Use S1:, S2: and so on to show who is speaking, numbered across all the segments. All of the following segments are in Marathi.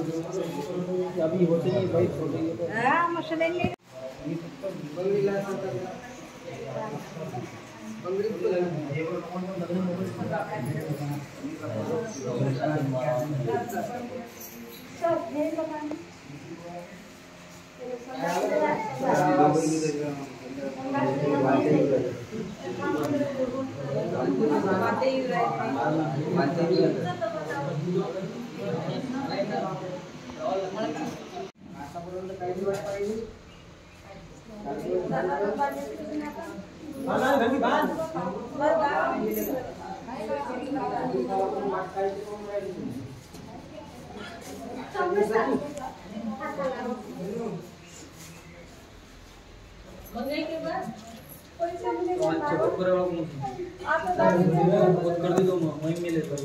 S1: अभी होते नहीं भाई छोटे
S2: हाँ मसले नहीं के बाद
S1: कर दे दो वहीं मिले तो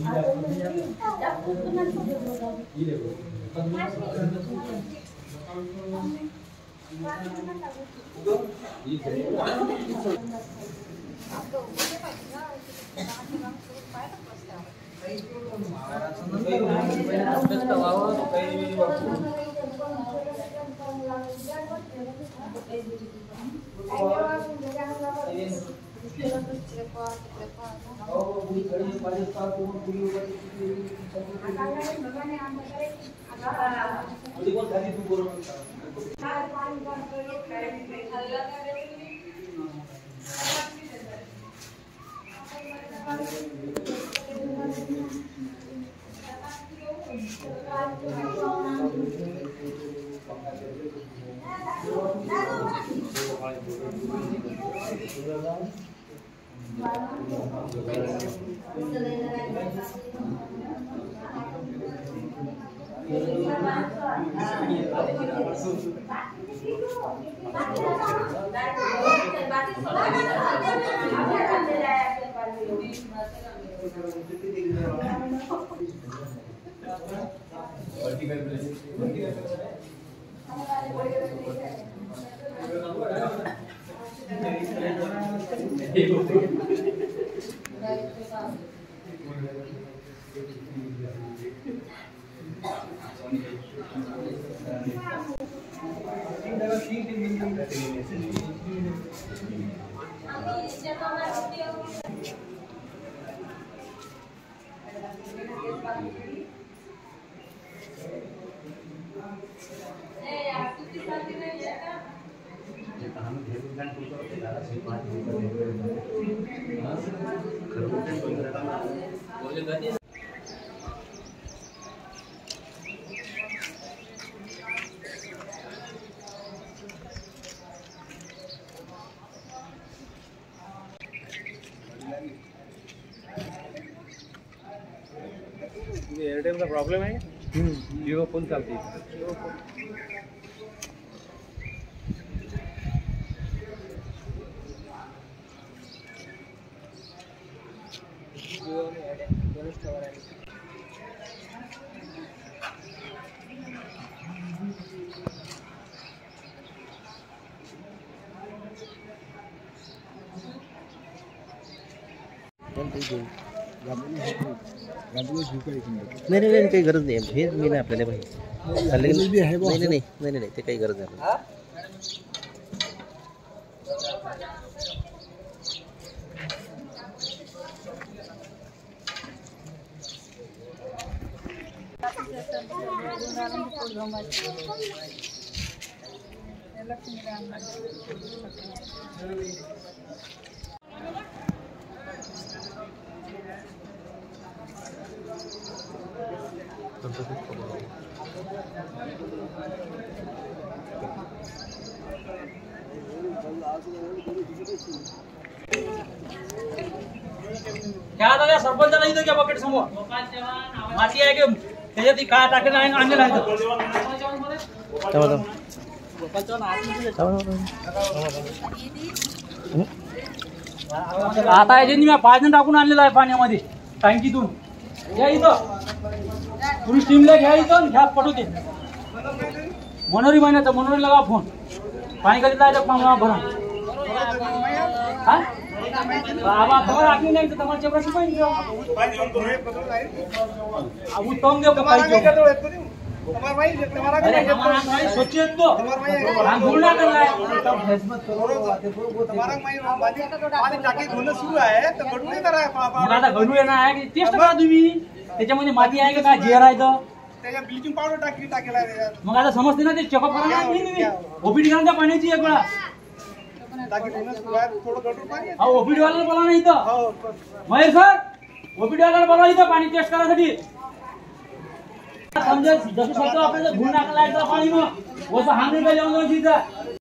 S3: एयरटेल का प्रॉब्लम है। जियो फोन चलती है।
S1: नहीं नहीं काही गरज नाही हे मी नाही आपल्याला पाहिजे नाही नाही नाही नाही ते काही गरज नाही
S4: क्या दादा सरपंच नाही तर क्या बकेट समोर माती आहे की त्याच्यात ती काय टाकेल आहे आणलेलं आहे आता याचे मी 5 जण टाकून आणलेलं आहे पाण्यामध्ये टँकीतून. घ्या इथं तुम्ही स्टीमला घ्या इथं घ्या पटवते मनोरी महिन्याचा मनोरी लगा फोन पाणी कधी जायचं भरून हा आबा खबर आखली नाही तर तुम्हाला प्रश्न पाहिजे उत्तम देव का पाहिजे अरे हमारा भाई सोचिए तो हम भूलना कर रहा है
S3: सुरू आहे तर घडून नाही करा
S4: मग आता घडू येणार आहे की टेस्ट करा तुम्ही त्याच्यामध्ये माती आहे का काय जेर आहे तर
S3: त्याच्या ब्लिचिंग पावडर टाकेला आहे त्याच्यात
S4: मग आता समजते ना ते चेकअप करा ना तुम्ही ओपीडी करा पाण्याची एक वेळा
S3: टाकी धुणं सुरू आहे थोडं गडून पाणी
S4: हा ओपीडी वाल्याला बोला ना इथं महेश सर ओपीडी वाल्याला बोला इथं पाणी टेस्ट करायसाठी समजा जसं स्वतः आपल्याला धुवून टाकला आहे पाणी मग वसं हांगरी काय जाऊन तिथं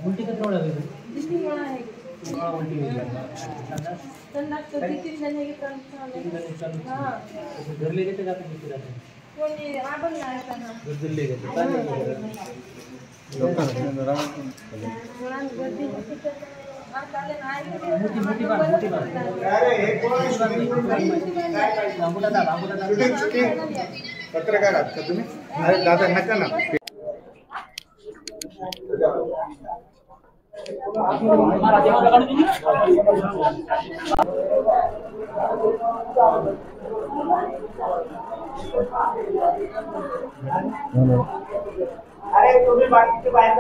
S4: उलटी किती वेळा होईल घरले घेते जाते घरले घेते
S3: पत्रकार आहात का तुम्ही अरे दादा नका ना अरे तुम्ही बाकीचे बाहेर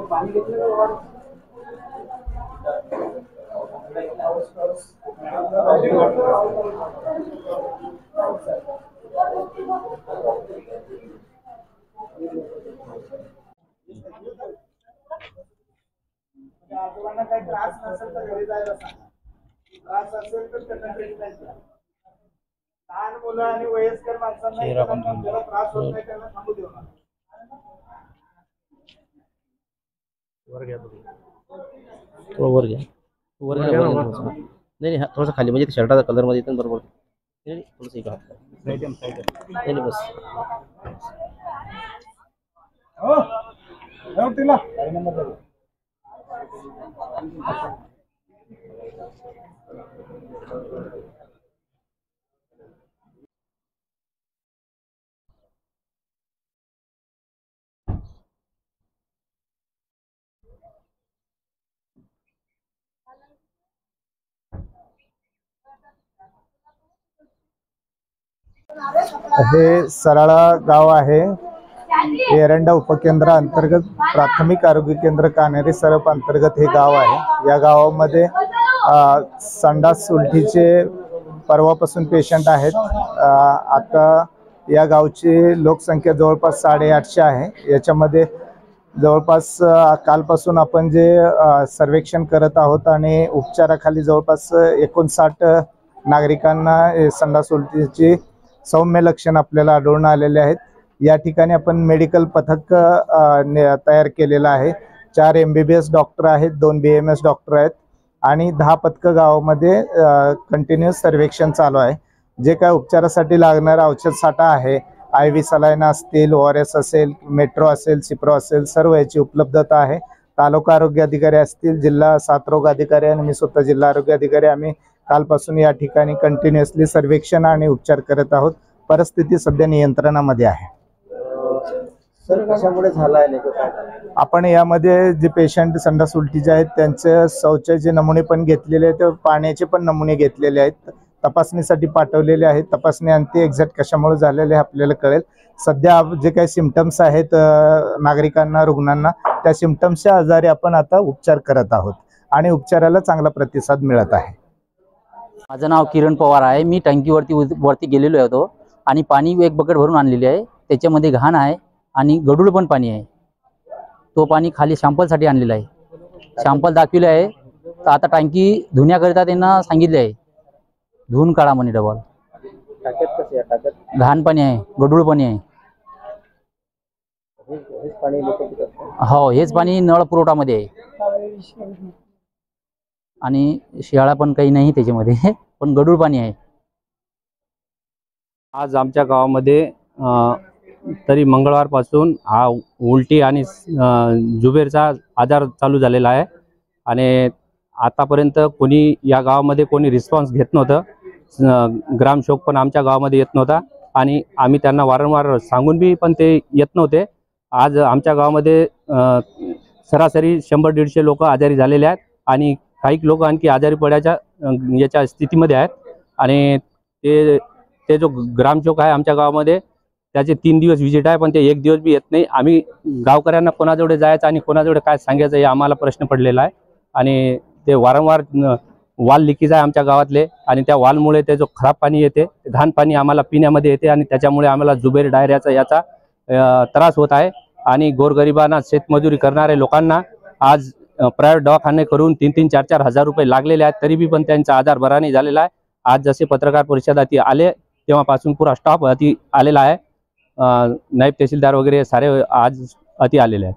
S3: पाणी घेतलं आजोबांना काही त्रास नसेल तर घरी जायला सांगा त्रास असेल तर त्यांना ट्रीटमेंट द्या लहान मुलं आणि वयस्कर माणसांना ज्याला त्रास होत नाही त्यांना थांबू देऊ नका
S1: थोडं वर घ्या. वर घ्या, वर घ्या थोडंसं. नाही नाही, थोडंसं खाली म्हणजे शर्टाचा कलर मध्ये येतं ना बरोबर. नाही थोडंसं इकडं हात करा. नाही नाही, बस.
S3: हे सराळा गाव आहे. एरंडा उपकेंद्र अंतर्गत प्राथमिक आरोग्य केंद्र कान्हेरी सरप अंतर्गत हे गाव आहे. या गावामध्ये संडास उलटीचे परवापासून पेशंट आहेत. आता या गावची लोकसंख्या जवळपास 850 आहे. याच्यामध्ये जवळपास कालपासून आपण जे सर्वेक्षण करत आहोत आणि उपचाराखाली जवळपास 59 नागरिकांना संडास उलटीची सौम्य लक्षण आपल्याला आढळून आलेले आहेत. या ठिकाणी आपण मेडिकल पथक तयार केलेलं आहे. 4 MBBS डॉक्टर आहेत, 2 BMS डॉक्टर आहेत आणि 10 पथकं गावामध्ये कंटिन्युअस सर्वेक्षण चालू आहे. जे काय उपचारासाठी लागणारा औषध साठा आहे, IV सलाईन असतील, ORS असेल, मेट्रो असेल, सिप्रो असेल, सर्व याची उपलब्धता आहे. तालुका आरोग्य अधिकारी असतील, जिल्हा साथरोग अधिकारी आणि मी स्वतः जिल्हा आरोग्य अधिकारी आम्ही कालपासून या ठिकाणी कंटिन्युअसली सर्वेक्षण आणि उपचार करत आहोत. परिस्थिती सध्या नियंत्रणामध्ये आहे.
S1: सर कशामुळे झाला आहे?
S3: आपण यामध्ये जे पेशंट संडास उलटीचे आहेत त्यांचे शौचाचे नमुने पण घेतलेले आहेत, पाण्याचे पण नमुने घेतलेले आहेत, तपासणीसाठी पाठवलेले आहेत. तपासणी अंती एक्झॅक्ट कशामुळे झालेले आपल्याला कळेल. सध्या जे काही सिम्पटम्स आहेत नागरिकांना, रुग्णांना, त्या सिम्पटम्सच्या आधारे आपण आता उपचार करत आहोत आणि उपचाराला चांगला प्रतिसाद मिळत आहे.
S4: माझं नाव किरण पवार आहे. मी टँकीवरती गेलेलो होतो आणि पाणी एक बकेट भरून आणलेली आहे. त्याच्यामध्ये घाण आहे आणि गढूळ पण पाणी आहे. तो पाणी खाली सॅम्पलसाठी आणलेला आहे. सॅम्पल दाखविले आहे. तर आता टँकी धुण्याकरिता त्यांना सांगितले आहे, धुवून काढा म्हणे डबल.
S1: टाक्यात कसे आहे? टाक्यात
S4: घाण पाणी आहे, गढूळ पाणी आहे.
S1: हेच पाणी लोक पितात.
S4: हो, हेच पाणी नळ पुरवठामध्ये आहे आणि शियाळा पण काही नाही त्याच्यामध्ये, पण गढूळ पाणी आहे.
S5: आज आमच्या गावामध्ये तरी मंगळवारपासून हा उलटी आणि जुबेरचा आजार चालू झालेला आहे आणि आतापर्यंत कोणी या गावामध्ये कोणी रिस्पॉन्स घेत नव्हतं. ग्रामसेवक पण आमच्या गावामध्ये येत नव्हता आणि आम्ही त्यांना वारंवार सांगून बी पण ते येत नव्हते. आज आमच्या गावामध्ये सरासरी 100-150 लोक आजारी झालेले आहेत आणि काही लोक आणखी आजारी पडायच्या याच्या स्थितीमध्ये आहेत आणि ते जो ग्रामसेवक आहे आमच्या गावामध्ये त्याचे 3 दिवस व्हिजिट आहे, पण ते 1 दिवस बी येत नाही. आम्ही गावकऱ्यांना कोणाजवळ जायचं आणि कोणाजवळ काय सांगायचं हे आम्हाला प्रश्न पडलेला आहे आणि ते वारंवार वाल लिकेज आहे आमच्या गावातले आणि त्या वालमुळे ते जो खराब पाणी येते, घाण पाणी आम्हाला पिण्यामध्ये येते आणि त्याच्यामुळे आम्हाला जुबेर डायरियाचा याचा त्रास होत आहे आणि गोरगरिबांना, शेतमजुरी करणाऱ्या लोकांना आज प्रायव्हेट दवाखाने करून 3-3, 4-4 हजार रुपये लागलेले आहेत, तरी बी पण त्यांचा आजार बरा नाही झालेला आहे. आज जसे पत्रकार परिषदात आले तेव्हापासून पुरा स्टाफ आलेला आहे. नायब तहसीलदार वगैरे सारे आज आलेले आहेत.